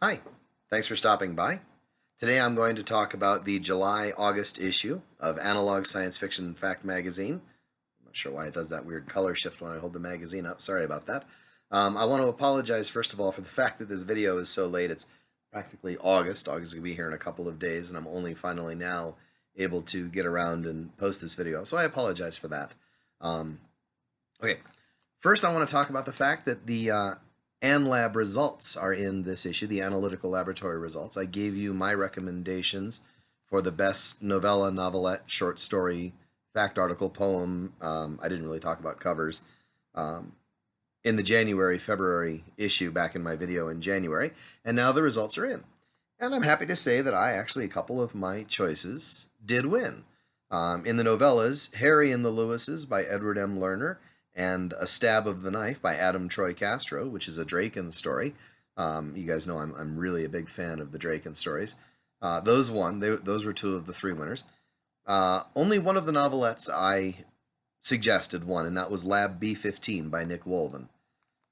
Hi, thanks for stopping by. Today I'm going to talk about the July-August issue of Analog Science Fiction Fact Magazine. I'm not sure why it does that weird color shift when I hold the magazine up. Sorry about that. I want to apologize, first of all, for the fact that this video is so late. It's practically August. August is going to be here in a couple of days, and I'm only finally now able to get around and post this video. So I apologize for that. Okay, first I want to talk about the fact that the ANLAB results are in this issue, the analytical laboratory results. I gave you my recommendations for the best novella, novelette, short story, fact article, poem. I didn't really talk about covers in the January-February issue back in my video in January, and now the results are in. And I'm happy to say that a couple of my choices did win. In the novellas, Harry and the Lewises by Edward M. Lerner, and A Stab of the Knife by Adam Troy Castro, which is a Draken story. You guys know I'm really a big fan of the Draken stories. Those won. Those were two of the three winners. Only one of the novelettes I suggested won, and that was Lab B-15 by Nick Wolven.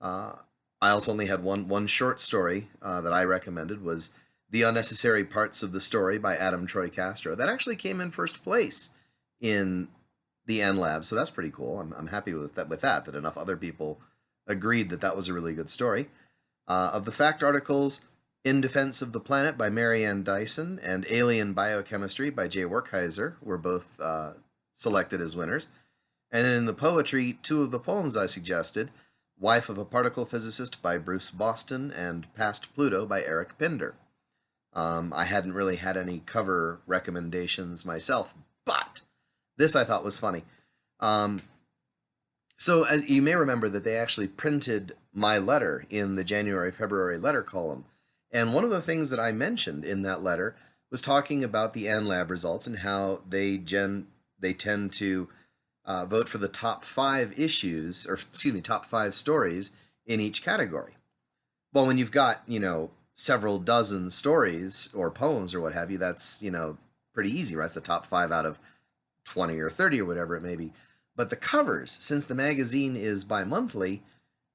I also only had one short story that I recommended, was The Unnecessary Parts of the Story by Adam Troy Castro. That actually came in first place in the ANLAB, so that's pretty cool. I'm happy with that enough other people agreed that that was a really good story. Of the fact articles, In Defense of the Planet by Marianne Dyson and Alien Biochemistry by Jay Werkheiser were both selected as winners. And in the poetry, two of the poems I suggested, Wife of a Particle Physicist by Bruce Boston and Past Pluto by Eric Pinder. I hadn't really had any cover recommendations myself, but this I thought was funny. So as you may remember that they actually printed my letter in the January-February letter column. And one of the things that I mentioned in that letter was talking about the ANLAB results and how they tend to vote for the top 5 issues, or excuse me, top 5 stories in each category. Well, when you've got, several dozen stories or poems or what have you, that's, pretty easy, right? It's the top 5 out of 20 or 30 or whatever it may be. But the covers, since the magazine is bi-monthly,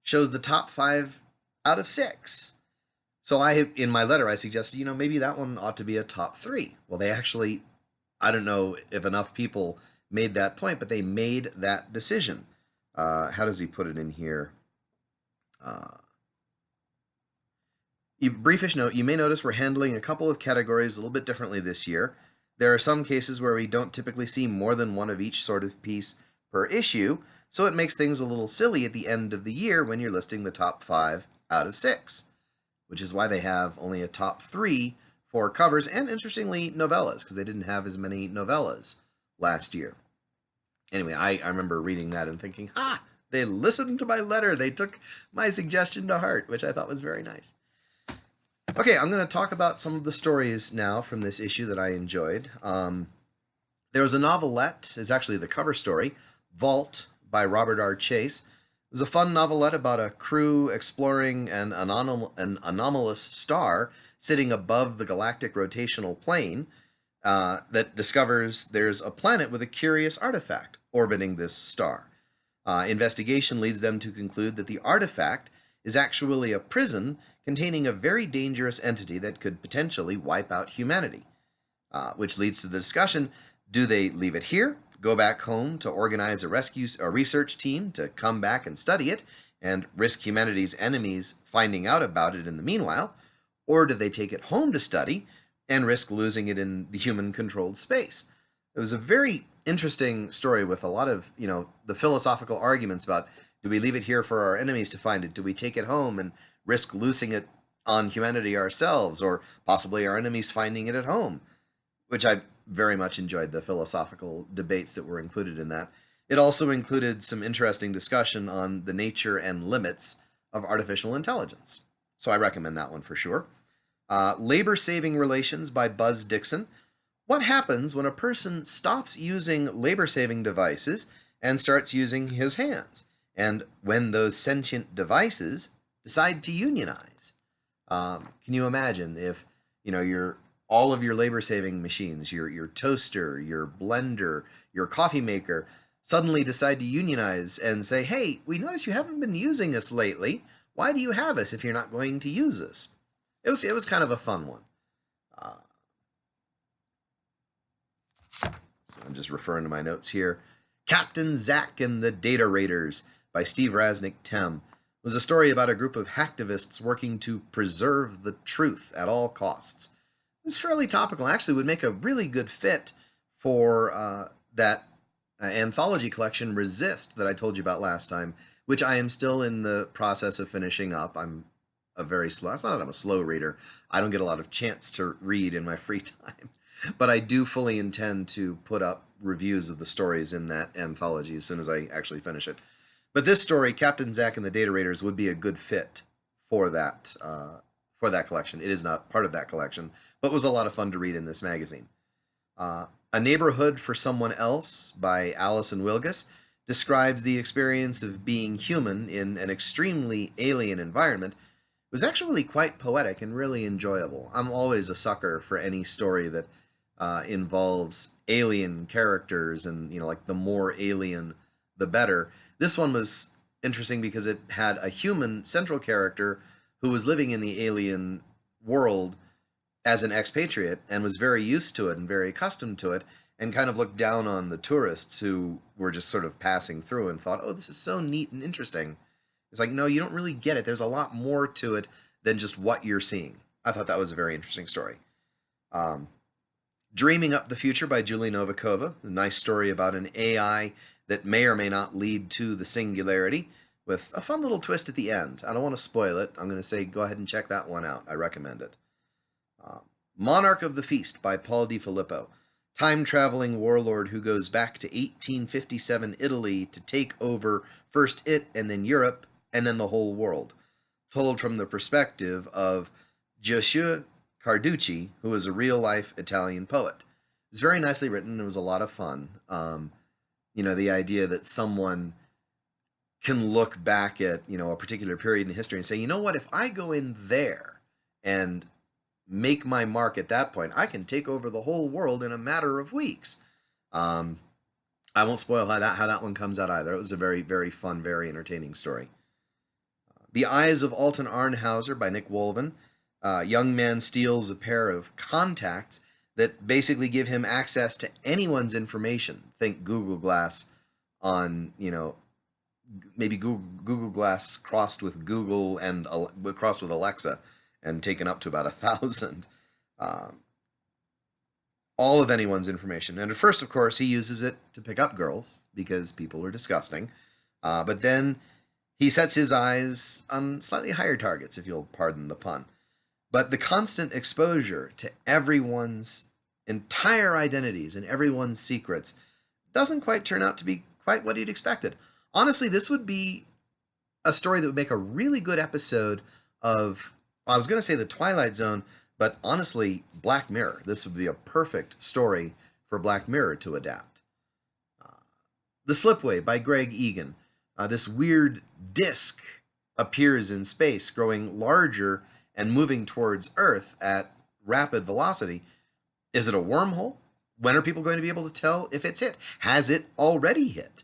shows the top 5 out of 6. So in my letter, I suggested, maybe that one ought to be a top 3. Well, they actually, I don't know if enough people made that point, but they made that decision. How does he put it in here? Briefish note, you may notice we're handling a couple of categories a little bit differently this year. There are some cases where we don't typically see more than one of each sort of piece per issue, so it makes things a little silly at the end of the year when you're listing the top 5 out of 6, which is why they have only a top 3 for covers and, interestingly, novellas, because they didn't have as many novellas last year. Anyway, I remember reading that and thinking, they listened to my letter. They took my suggestion to heart, which I thought was very nice. Okay, I'm going to talk about some of the stories now from this issue that I enjoyed. There was a novelette, it's actually the cover story, Vault by Robert R. Chase. It was a fun novelette about a crew exploring an anomalous star sitting above the galactic rotational plane that discovers there's a planet with a curious artifact orbiting this star. Investigation leads them to conclude that the artifact is actually a prison containing a very dangerous entity that could potentially wipe out humanity, which leads to the discussion, do they leave it here, go back home to organize a research team to come back and study it, and risk humanity's enemies finding out about it in the meanwhile, or do they take it home to study and risk losing it in the human-controlled space? It was a very interesting story with a lot of, the philosophical arguments about, do we leave it here for our enemies to find it? Do we take it home and risk losing it on humanity ourselves, or possibly our enemies finding it at home? Which I very much enjoyed the philosophical debates that were included in that. It also included some interesting discussion on the nature and limits of artificial intelligence. So I recommend that one for sure. Labor-Saving Relations by Buzz Dixon. What happens when a person stops using labor-saving devices and starts using his hands? And when those sentient devices decide to unionize? Can you imagine if, all of your labor-saving machines, your toaster, your blender, your coffee maker, suddenly decide to unionize and say, hey, we notice you haven't been using us lately. Why do you have us if you're not going to use us? it was kind of a fun one. Uh, so I'm just referring to my notes here. Captain Zack and the Data Raiders by Steve Rasnick Tem was a story about a group of hacktivists working to preserve the truth at all costs. It was fairly topical. Actually, would make a really good fit for that anthology collection, Resist, that I told you about last time, which I am still in the process of finishing up. I'm a very slow. It's not that I'm a slow reader. I don't get a lot of chance to read in my free time, but I do fully intend to put up reviews of the stories in that anthology as soon as I actually finish it. But this story, Captain Zack and the Data Raiders, would be a good fit for that collection. It is not part of that collection, but was a lot of fun to read in this magazine. A Neighborhood for Someone Else by Alison Wilgus describes the experience of being human in an extremely alien environment. It was actually quite poetic and really enjoyable. I'm always a sucker for any story that involves alien characters, and like the more alien, the better. This one was interesting because it had a human central character who was living in the alien world as an expatriate and was very used to it and very accustomed to it, and kind of looked down on the tourists who were just sort of passing through and thought, oh, this is so neat and interesting. It's like, no, you don't really get it. There's a lot more to it than just what you're seeing. I thought that was a very interesting story. Dreaming Up the Future by Julie Novikova, a nice story about an AI that may or may not lead to the singularity, with a fun little twist at the end. I don't want to spoil it. I'm going to say go ahead and check that one out. I recommend it. Monarch of the Feast by Paul DiFilippo. Time-traveling warlord who goes back to 1857 Italy to take over first it and then Europe and then the whole world. Told from the perspective of Giosue Carducci, who was a real-life Italian poet. It was very nicely written. It was a lot of fun. The idea that someone can look back at, a particular period in history and say, you know what, if I go in there and make my mark at that point, I can take over the whole world in a matter of weeks. I won't spoil how that one comes out either. It was a very, very fun, very entertaining story. The Eyes of Alton Arnhauser by Nick Wolven. Young man steals a pair of contacts that basically give him access to anyone's information. Think Google Glass on, maybe Google Glass crossed with Google and crossed with Alexa and taken up to about 1,000. All of anyone's information. And at first, of course, he uses it to pick up girls because people are disgusting. But then he sets his eyes on slightly higher targets, if you'll pardon the pun. But the constant exposure to everyone's entire identities and everyone's secrets doesn't quite turn out to be quite what he'd expected. Honestly, this would be a story that would make a really good episode of, I was going to say The Twilight Zone, but honestly, Black Mirror. This would be a perfect story for Black Mirror to adapt. The Slipway by Greg Egan. This weird disc appears in space, growing larger and moving towards Earth at rapid velocity. Is it a wormhole? When are people going to be able to tell if it's hit? Has it already hit?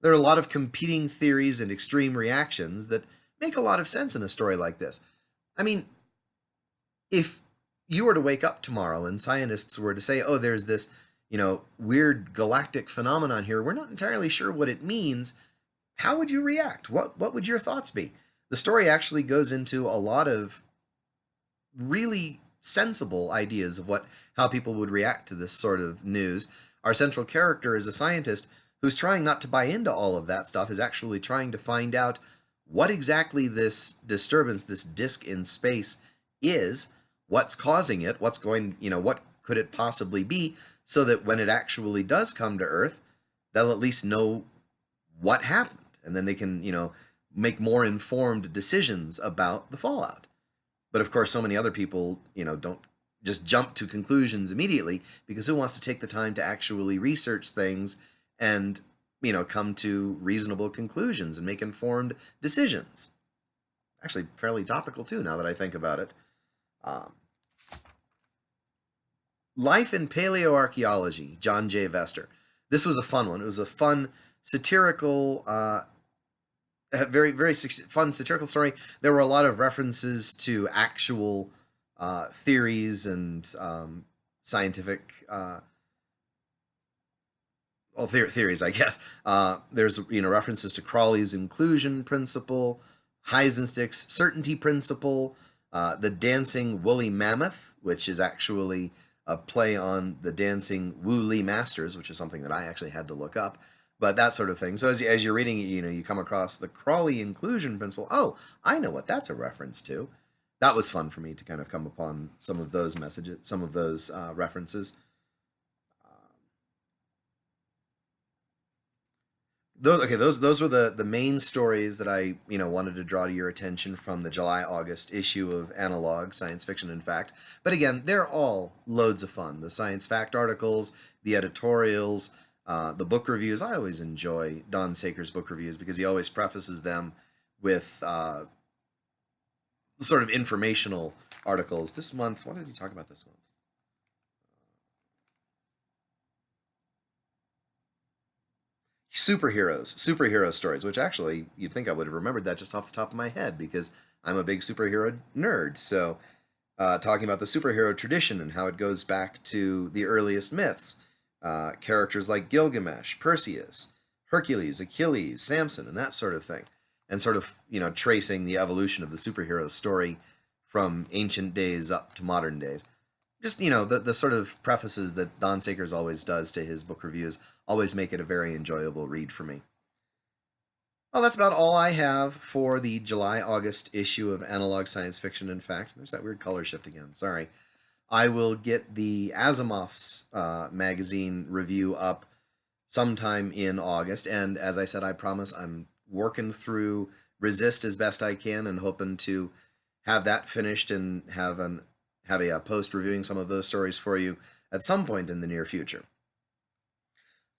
There are a lot of competing theories and extreme reactions that make a lot of sense in a story like this. I mean, if you were to wake up tomorrow and scientists were to say, oh, there's this, weird galactic phenomenon here, we're not entirely sure what it means, how would you react? What would your thoughts be? The story actually goes into a lot of really sensible ideas of how people would react to this sort of news. Our central character is a scientist who's trying not to buy into all of that stuff, is actually trying to find out what exactly this disturbance, this disk in space is, what's causing it, what could it possibly be, so that when it actually does come to Earth, they'll at least know what happened, and then they can, make more informed decisions about the fallout. But of course, so many other people, don't just jump to conclusions immediately, because who wants to take the time to actually research things and, come to reasonable conclusions and make informed decisions? Actually, fairly topical too, now that I think about it. Life in Paleoarchaeology, John J. Vester. This was a fun one. It was a fun satirical, very, very fun satirical story. There were a lot of references to actual theories and scientific theories, I guess. There's references to Crawley's inclusion principle, Heisenstick's certainty principle, the dancing woolly mammoth, which is actually a play on the dancing woolly masters, which is something that I actually had to look up. But that sort of thing. So as you're reading it, you come across the Crawley inclusion principle. Oh, I know what that's a reference to. That was fun for me to kind of come upon some of those messages, some of those references. Those were the main stories that I wanted to draw to your attention from the July-August issue of Analog Science Fiction and Fact. But again, they're all loads of fun. The science fact articles, the editorials, the book reviews. I always enjoy Don Saker's book reviews because he always prefaces them with sort of informational articles. This month, what did he talk about this month? Superhero stories, which actually you'd think I would have remembered that just off the top of my head because I'm a big superhero nerd. So, talking about the superhero tradition and how it goes back to the earliest myths, characters like Gilgamesh, Perseus, Hercules, Achilles, Samson, and that sort of thing, and sort of tracing the evolution of the superhero story from ancient days up to modern days. Just the sort of prefaces that Don Sakers always does to his book reviews always make it a very enjoyable read for me. Well, that's about all I have for the July-August issue of Analog Science Fiction and Fact. There's that weird color shift again. Sorry. I will get the Asimov's magazine review up sometime in August, and as I said, I promise I'm working through Resist as best I can and hoping to have that finished and have a post reviewing some of those stories for you at some point in the near future.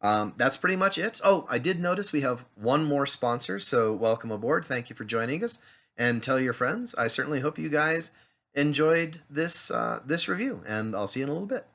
That's pretty much it. Oh, I did notice we have one more sponsor, so welcome aboard. Thank you for joining us, and tell your friends. I certainly hope you guys enjoyed this review, and I'll see you in a little bit.